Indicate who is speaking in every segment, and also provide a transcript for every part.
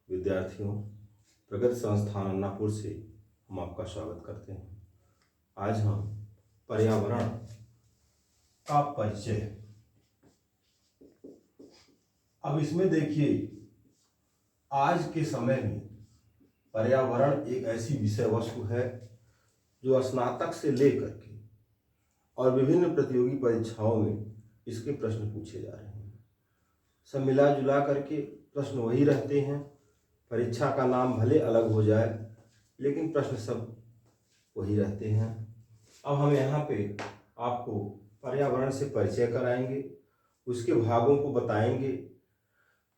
Speaker 1: विद्यार्थियों, प्रगति संस्थान अन्नापुर से हम आपका स्वागत करते हैं। आज हम पर्यावरण का परिचय। अब इसमें देखिए, आज के समय में पर्यावरण एक ऐसी विषय वस्तु है जो स्नातक से लेकर के और विभिन्न प्रतियोगी परीक्षाओं में इसके प्रश्न पूछे जा रहे हैं। सब मिला जुला करके प्रश्न वही रहते हैं। परीक्षा का नाम भले अलग हो जाए, लेकिन प्रश्न सब वही रहते हैं। अब हम यहाँ पे आपको पर्यावरण से परिचय कराएंगे, उसके भागों को बताएंगे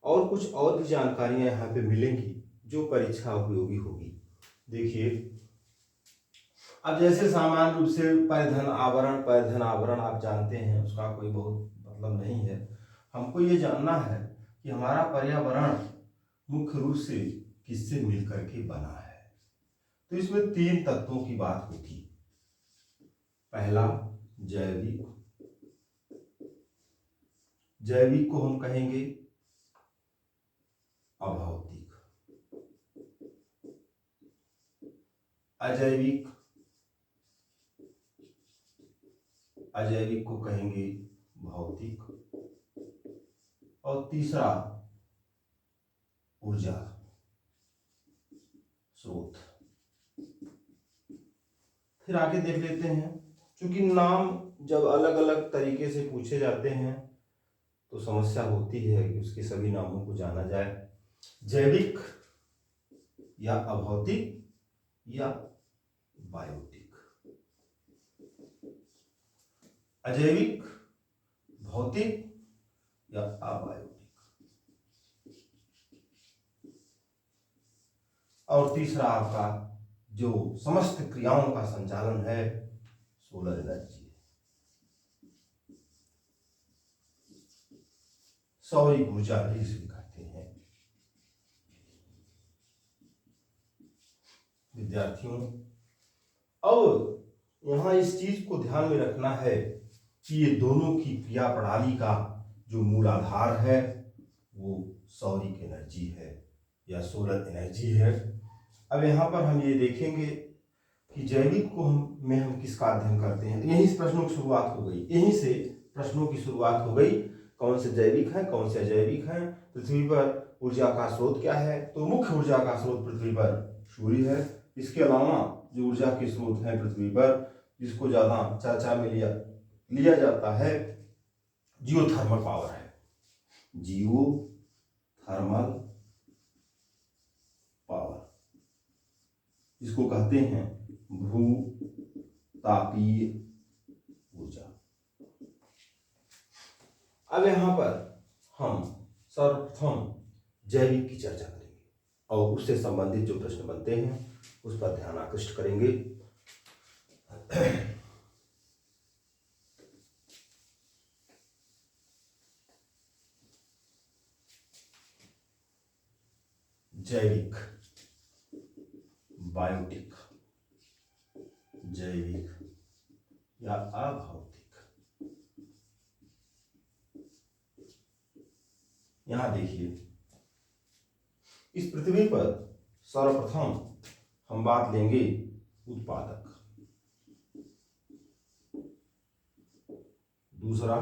Speaker 1: और कुछ और भी जानकारियाँ यहाँ पे मिलेंगी जो परीक्षा उपयोगी होगी। देखिए, अब जैसे सामान्य रूप से परिधन आवरण आप जानते हैं, उसका कोई बहुत मतलब नहीं है। हमको ये जानना है कि हमारा पर्यावरण मुख्य रूप से किससे मिलकर के बना है। तो इसमें 3 तत्वों की बात होगी। पहला जैविक। जैविक को हम कहेंगे अभौतिक। अजैविक को कहेंगे भौतिक। और तीसरा ऊर्जा स्रोत। फिर आगे देख लेते हैं, क्योंकि नाम जब अलग अलग तरीके से पूछे जाते हैं तो समस्या होती है कि उसके सभी नामों को जाना जाए। जैविक या अभौतिक या बायोटिक। अजैविक, भौतिक या अबायोटिक। और तीसरा आपका जो समस्त क्रियाओं का संचालन है, सोलर एनर्जी, सौर ऊर्जा भी इसे कहते हैं। विद्यार्थियों, अब यहाँ इस चीज को ध्यान में रखना है कि ये दोनों की क्रिया प्रणाली का जो मूल आधार है वो सौरिक एनर्जी है या सोलर एनर्जी है। अब यहाँ पर हम ये देखेंगे कि जैविक को हम किसका अध्ययन करते हैं। तो यहीं से प्रश्नों की शुरुआत हो गई, यहीं से प्रश्नों की शुरुआत हो गई। कौन से जैविक हैं, कौन से अजैविक हैं, पृथ्वी पर ऊर्जा का स्रोत क्या है। तो मुख्य ऊर्जा का स्रोत पृथ्वी पर सूर्य है। इसके अलावा जो ऊर्जा के स्रोत हैं पृथ्वी पर, जिसको ज़्यादा चर्चा में लिया जाता है, जियोथर्मल पावर है। जियोथर्मल पावर, जिसको कहते हैं भू तापीय ऊर्जा। अब यहाँ पर हम सर्वप्रथम जैविक की चर्चा करेंगे और उससे संबंधित जो प्रश्न बनते हैं उस पर ध्यान आकृष्ट करेंगे। जैविक, बायोटिक, जैविक या अभौतिक। यहां देखिए, इस पृथ्वी पर सर्वप्रथम हम बात लेंगे उत्पादक, दूसरा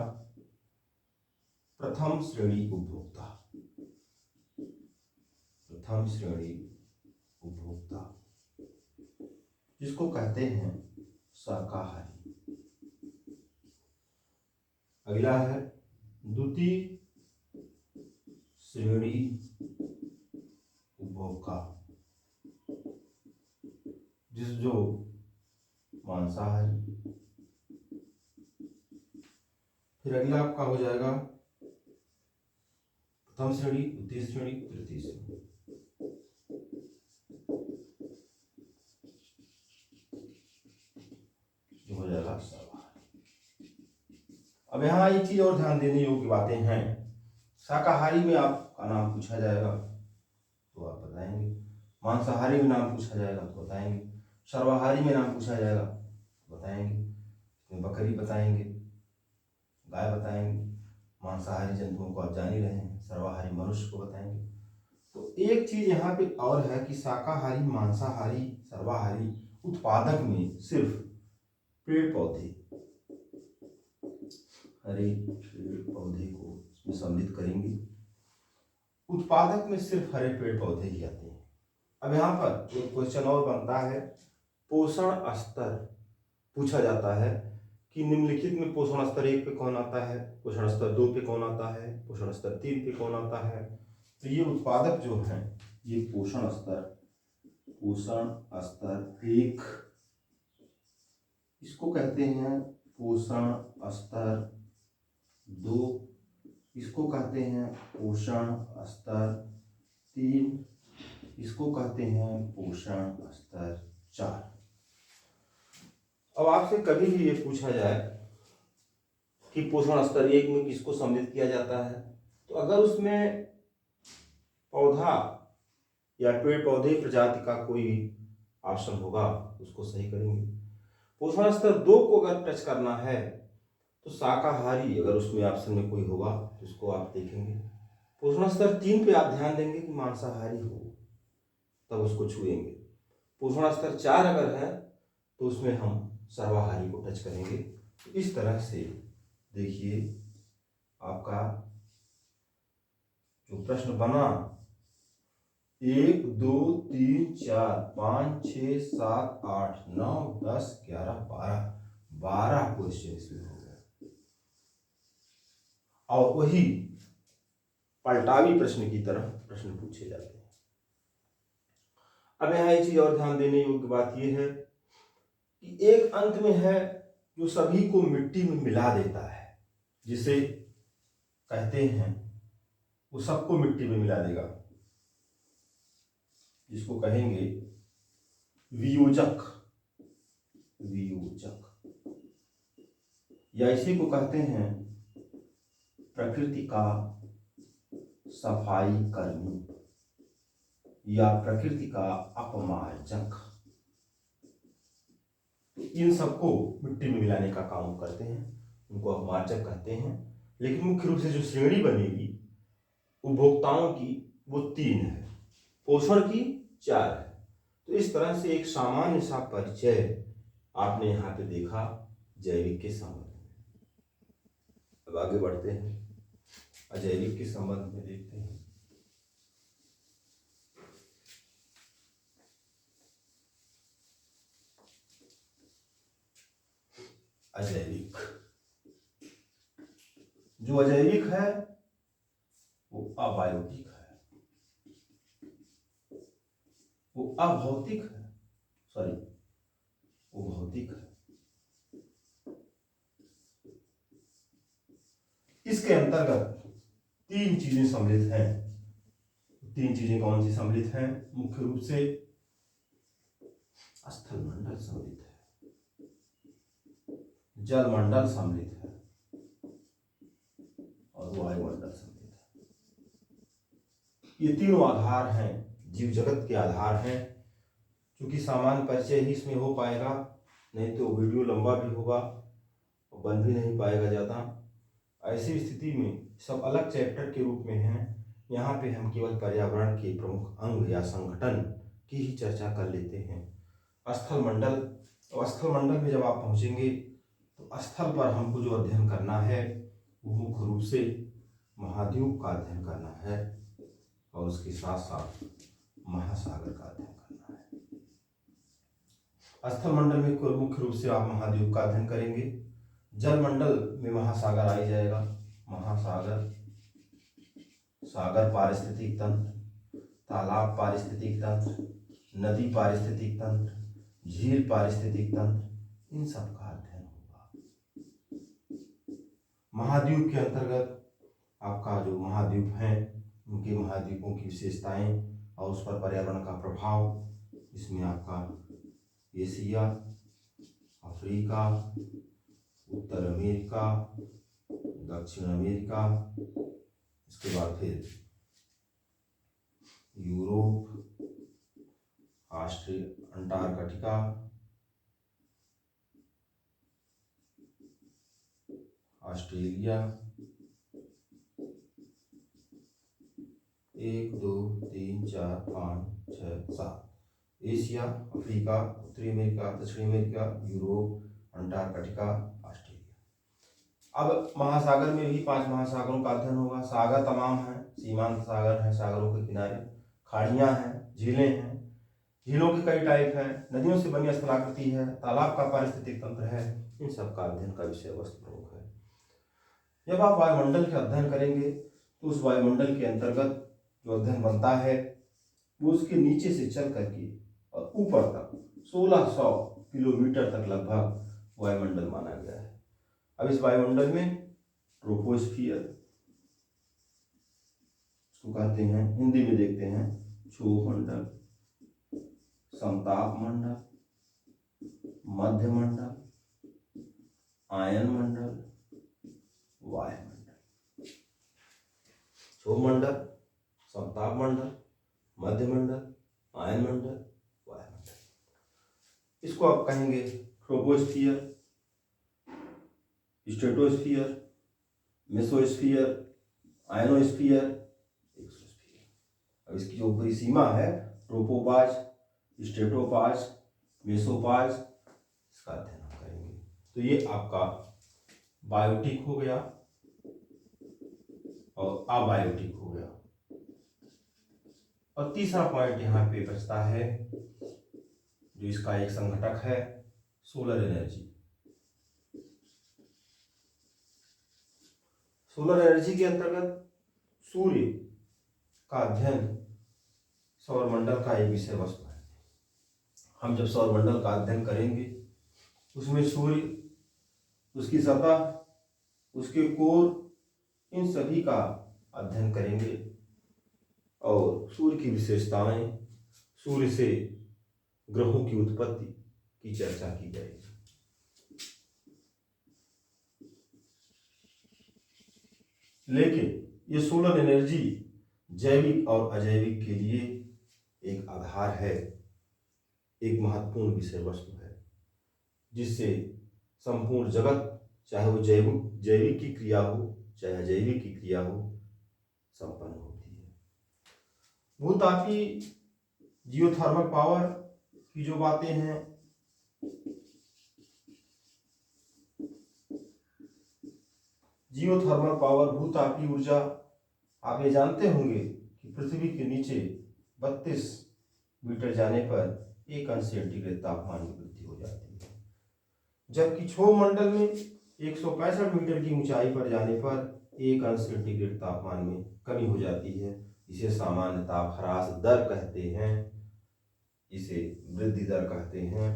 Speaker 1: प्रथम श्रेणी उपभोक्ता, प्रथम श्रेणी उपभोक्ता जिसको कहते हैं शाकाहारी। अगला है द्वितीय श्रेणी उपभोक्ता, जो मांसाहारी। फिर अगला आपका हो जाएगा प्रथम श्रेणी, द्वितीय श्रेणी, तृतीय श्रेणी। जो हो जाएगा सर्वाहारी। अब यहाँ एक चीज और ध्यान देने योग्य बातें हैं। शाकाहारी में आपका नाम पूछा जाएगा तो आप बताएंगे, मांसाहारी में नाम पूछा जाएगा तो बताएंगे, सर्वाहारी में नाम पूछा जाएगा तो बताएंगे। इसमें बकरी बताएंगे, गाय बताएंगे, मांसाहारी जंतुओं को आप जान ही रहे हैं, सर्वाहारी मनुष्य को बताएंगे। तो एक चीज यहाँ पे और है कि शाकाहारी, मांसाहारी, सर्वाहारी उत्पादक में सिर्फ पेड़ पौधे, हरे पेड़ पौधे को इसमें सम्मिलित करेंगे। उत्पादक में सिर्फ हरे पेड़ पौधे ही आते हैं। अब यहाँ पर एक क्वेश्चन और बनता है, पोषण स्तर पूछा जाता है कि निम्नलिखित में पोषण स्तर 1 पे कौन आता है, पोषण स्तर 2 पे कौन आता है, पोषण स्तर 3 पे कौन आता है। तो ये उत्पादक जो है, ये पोषण स्तर 1 इसको कहते हैं, पोषण स्तर 2 इसको कहते हैं, पोषण स्तर 3 इसको कहते हैं, पोषण स्तर 4। अब आपसे कभी भी ये पूछा जाए कि पोषण स्तर 1 में किसको सम्मिलित किया जाता है, तो अगर उसमें पौधा या पेड़ पौधे प्रजाति का कोई ऑप्शन होगा उसको सही करेंगे। पोषण स्तर 2 को अगर टच करना है तो शाकाहारी अगर उसमें ऑप्शन में कोई होगा तो उसको आप देखेंगे। पोषण स्तर 3 पे आप ध्यान देंगे कि मांसाहारी हो तब उसको छुएंगे। पोषण स्तर 4 अगर है तो उसमें हम सर्वाहारी को टच करेंगे। तो इस तरह से देखिए आपका जो प्रश्न बना 1 2 3 4 5 6 7 8 9 10 11 12 क्वेश्चन इसमें हो गए और वही पलटावी प्रश्न की तरह प्रश्न पूछे जाते हैं। अब यहाँ एक चीज और ध्यान देने योग्य बात यह है कि एक अंत में है जो सभी को मिट्टी में मिला देता है, जिसे कहते हैं वो सबको मिट्टी में मिला देगा, जिसको कहेंगे वियोजक। या इसी को कहते हैं प्रकृति का सफाई कर्मी या प्रकृति का अपमार्जक। इन सबको मिट्टी में मिलाने का काम करते हैं, उनको अपमार्जक कहते हैं। लेकिन मुख्य रूप से जो श्रेणी बनेगी उपभोक्ताओं की वो 3 है, पोषण की 4 है। तो इस तरह से एक सामान्य सा परिचय आपने यहाँ पे देखा जैविक के संबंध में। अब आगे बढ़ते हैं, अजैविक के संबंध में देखते हैं। अजैविक, जो अजैविक है वो अबायोटिक है, वो अभौतिक है, वो भौतिक है। इसके अंतर्गत 3 चीजें सम्मिलित हैं। 3 चीजें कौन सी सम्मिलित हैं? मुख्य रूप से स्थल मंडल सम्मिलित है, जल मंडल सम्मिलित है और वायुमंडल सम्मिलित है। ये तीनों आधार हैं, जीव जगत के आधार हैं। क्योंकि सामान्य परिचय ही इसमें हो पाएगा, नहीं तो वीडियो लंबा भी होगा और बन भी नहीं पाएगा ज़्यादा। ऐसी स्थिति में सब अलग चैप्टर के रूप में हैं। यहाँ पे हम केवल पर्यावरण के प्रमुख अंग या संगठन की ही चर्चा कर लेते हैं। स्थल मंडल, और स्थल मंडल में जब आप पहुँचेंगे तो स्थल पर हमको जो अध्ययन करना है वो मुख्य रूप से महाद्वीप का अध्ययन करना है और उसके साथ साथ महासागर का अध्ययन करना है। स्थल मंडल में मुख्य रूप से आप महाद्वीप का अध्ययन करेंगे। जल मंडल में महासागर आ ही जाएगा, महासागर, सागर पारिस्थितिक तंत्र, तालाब पारिस्थितिक तंत्र, नदी पारिस्थितिक तंत्र, झील पारिस्थितिक तंत्र, इन सब का अध्ययन होगा। महाद्वीप के अंतर्गत आपका जो महाद्वीप हैं उनके महाद्वीपों की विशेषताएं और उस पर पर्यावरण का प्रभाव, इसमें आपका एशिया, अफ्रीका, उत्तर अमेरिका, दक्षिण अमेरिका, इसके बाद फिर Europe, Antarctica, Australia, 1 2 3 4 5 6 7। Asia, Africa, उत्तरी अमेरिका, दक्षिणी अमेरिका, यूरोप, अंटार्कटिका, ऑस्ट्रेलिया। अब महासागर में भी 5 महासागरों का अध्ययन होगा। सागर तमाम हैं, सीमांत सागर हैं, सागरों के किनारे खाड़ियाँ हैं, झीलें हैं, झीलों के कई टाइप हैं, नदियों से बनी स्थलाकृति है, तालाब का पारिस्थितिक तंत्र है। इन सब का अध्ययन का विषय वस्तु प्रमुख है। जब आप वायुमंडल का अध्ययन करेंगे तो उस वायुमंडल के अंतर्गत जो अध्ययन बनता है वो उसके नीचे से चल करके और ऊपर तक 1600 किलोमीटर तक लगभग वायुमंडल माना गया है। अब इस वायुमंडल में ट्रोपोस्फियर उसको कहते हैं, हिंदी में देखते हैं क्षोभमंडल, समताप मंडल, मध्य मंडल, आयन मंडल, वायुमंडल। क्षोभमंडल, समताप मंडल, मध्य मंडल, आयन मंडल, वायुमंडल। इसको आप कहेंगे troposphere, stratosphere, mesosphere, ionosphere, exosphere. अब इसकी जो ऊपरी सीमा है ट्रोपोपाज, स्ट्रेटोपाज, मेसोपाज, इसका अध्ययन हम करेंगे। तो ये आपका बायोटिक हो गया और अबायोटिक हो गया। और तीसरा पॉइंट यहाँ पे बचता है जो इसका एक संघटक है, सोलर एनर्जी। सोलर एनर्जी के अंतर्गत सूर्य का अध्ययन सौरमंडल का एक विषय वस्तु है। हम जब सौरमंडल का अध्ययन करेंगे उसमें सूर्य, उसकी सतह, उसके कोर, इन सभी का अध्ययन करेंगे और सूर्य की विशेषताएं, सूर्य से ग्रहों की उत्पत्ति की चर्चा की जाएगी। लेकिन ये सोलर एनर्जी जैविक और अजैविक के लिए एक आधार है, एक महत्वपूर्ण विषय वस्तु है, जिससे संपूर्ण जगत, चाहे वो जैविक की क्रिया हो चाहे अजैविक की क्रिया हो, संपन्न होती है। भूतापी जियोथर्मल पावर की जो बातें हैं, जियोथर्मल पावर, भूतापी ऊर्जा, आप ये जानते होंगे कि पृथ्वी के नीचे 32 मीटर जाने पर 1 अंश सेंटीग्रेड तापमान में वृद्धि हो जाती है, जबकि क्षोभमंडल में 165 मीटर की ऊंचाई पर जाने पर 1 अंश सेंटीग्रेड तापमान में कमी हो जाती है। इसे सामान्य ताप ह्रास दर कहते हैं, इसे वृद्धि दर कहते हैं।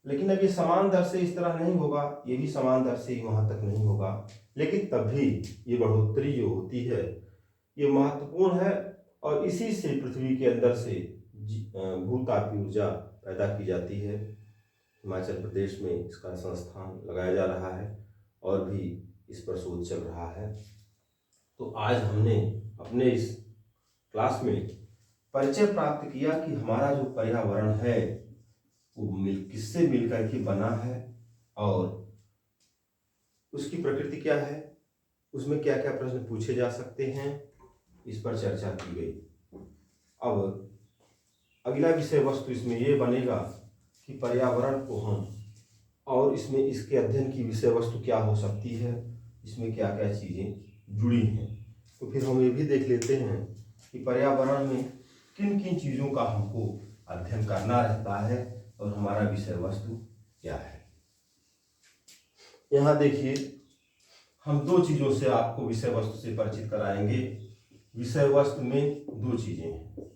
Speaker 1: लेकिन अब ये समान दर से इस तरह नहीं होगा, ये भी समान दर से वहां तक नहीं होगा, लेकिन तब भी ये बढ़ोतरी जो होती है ये महत्वपूर्ण है और इसी से पृथ्वी के अंदर से भूतापी ऊर्जा पैदा की जाती है। हिमाचल प्रदेश में इसका संस्थान लगाया जा रहा है और भी इस पर शोध चल रहा है। तो आज हमने अपने इस क्लास में परिचय प्राप्त किया कि हमारा जो पर्यावरण है वो किससे मिलकर के बना है और उसकी प्रकृति क्या है, उसमें क्या क्या प्रश्न पूछे जा सकते हैं, इस पर चर्चा की गई। अब अगला विषय वस्तु इसमें ये बनेगा कि पर्यावरण को हम और इसमें इसके अध्ययन की विषय वस्तु क्या हो सकती है, इसमें क्या क्या चीज़ें जुड़ी हैं। तो फिर हम ये भी देख लेते हैं कि पर्यावरण में किन किन चीज़ों का हमको अध्ययन करना रहता है और हमारा विषय वस्तु क्या है। यहाँ देखिए, हम 2 चीज़ों से आपको विषय वस्तु से परिचित कराएंगे। विषय वस्तु में 2 चीज़ें हैं,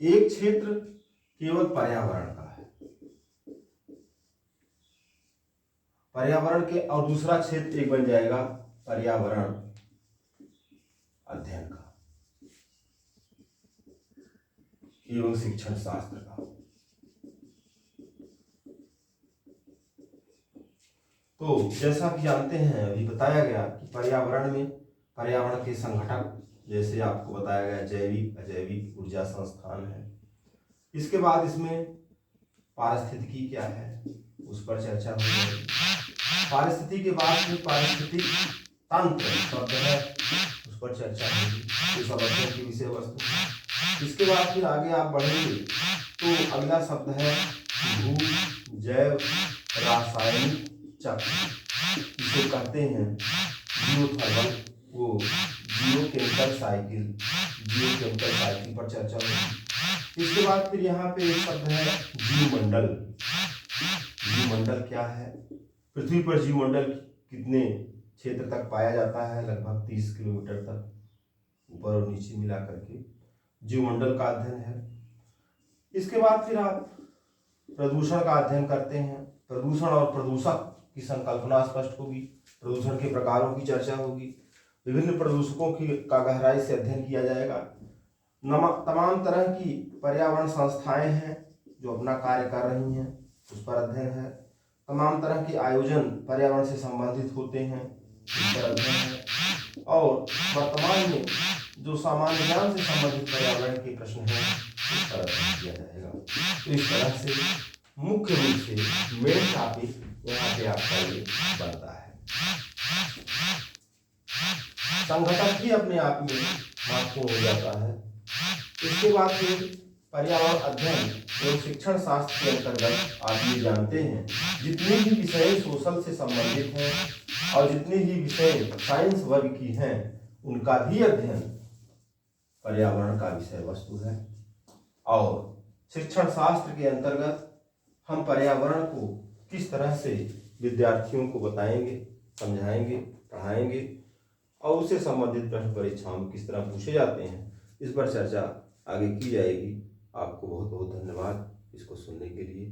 Speaker 1: एक क्षेत्र केवल पर्यावरण का है, पर्यावरण के, और दूसरा क्षेत्र एक बन जाएगा पर्यावरण अध्ययन का एवं शिक्षण शास्त्र का। तो जैसा कि जानते हैं, अभी बताया गया कि पर्यावरण में पर्यावरण के संघटक, जैसे आपको बताया गया जैविक अजैविक ऊर्जा संस्थान है। इसके बाद इसमें पारिस्थितिकी क्या है उस पर चर्चा हो जाएगी। पारिस्थितिकी के बाद में पारिस्थितिक तंत्र शब्द है, उसको पर चर्चा होगी। इस अध्ययन की विषय वस्तु। इसके बाद फिर आगे आप बढ़ेंगे तो अगला शब्द है भू जैव रासायनिक चक्र। इसे कहते हैं जियोथर्मल, वो जियोकेमिकल साइकिल, जियोकेमिकल साइकिल पर चर्चा होगी। इसके बाद फिर यहाँ पे एक शब्द है जीवमंडल। जीवमंडल क्या है? पृथ्वी पर जीवमंडल कितने क्षेत्र तक पाया जाता है? लगभग 30 किलोमीटर तक ऊपर और नीचे मिला करके जीवमंडल का अध्ययन है। इसके बाद फिर आप प्रदूषण का अध्ययन करते हैं। प्रदूषण और प्रदूषक की संकल्पना स्पष्ट होगी। प्रदूषण के प्रकारों की चर्चा होगी। विभिन्न प्रदूषकों की का गहराई से अध्ययन किया जाएगा। तमाम तरह की पर्यावरण संस्थाएं हैं जो अपना कार्य कर रही हैं, उस पर अध्ययन है। तमाम तरह के आयोजन पर्यावरण से संबंधित होते हैं, उस पर अध्ययन है। और वर्तमान में जो सामान्य ज्ञान से संबंधित पर्यावरण के प्रश्न हैं, उस पर अध्ययन किया जाएगा। तो इस तरह से मुख्य रूप से मेन टॉपिक यहाँ पे आपका ये बनता है। संघटक ही अपने आप में महत्वपूर्ण हो जाता है। इसके बाद फिर पर्यावरण अध्ययन एवं शिक्षण शास्त्र के अंतर्गत आप ये जानते हैं जितने भी विषय सोशल से संबंधित हैं और जितने भी विषय साइंस वर्ग की हैं, उनका भी अध्ययन पर्यावरण का विषय वस्तु है। और शिक्षण शास्त्र के अंतर्गत हम पर्यावरण को किस तरह से विद्यार्थियों को बताएंगे, समझाएंगे, पढ़ाएंगे और उससे संबंधित प्रश्न परीक्षाओं में किस तरह पूछे जाते हैं, इस पर चर्चा आगे की जाएगी। आपको बहुत बहुत धन्यवाद इसको सुनने के लिए।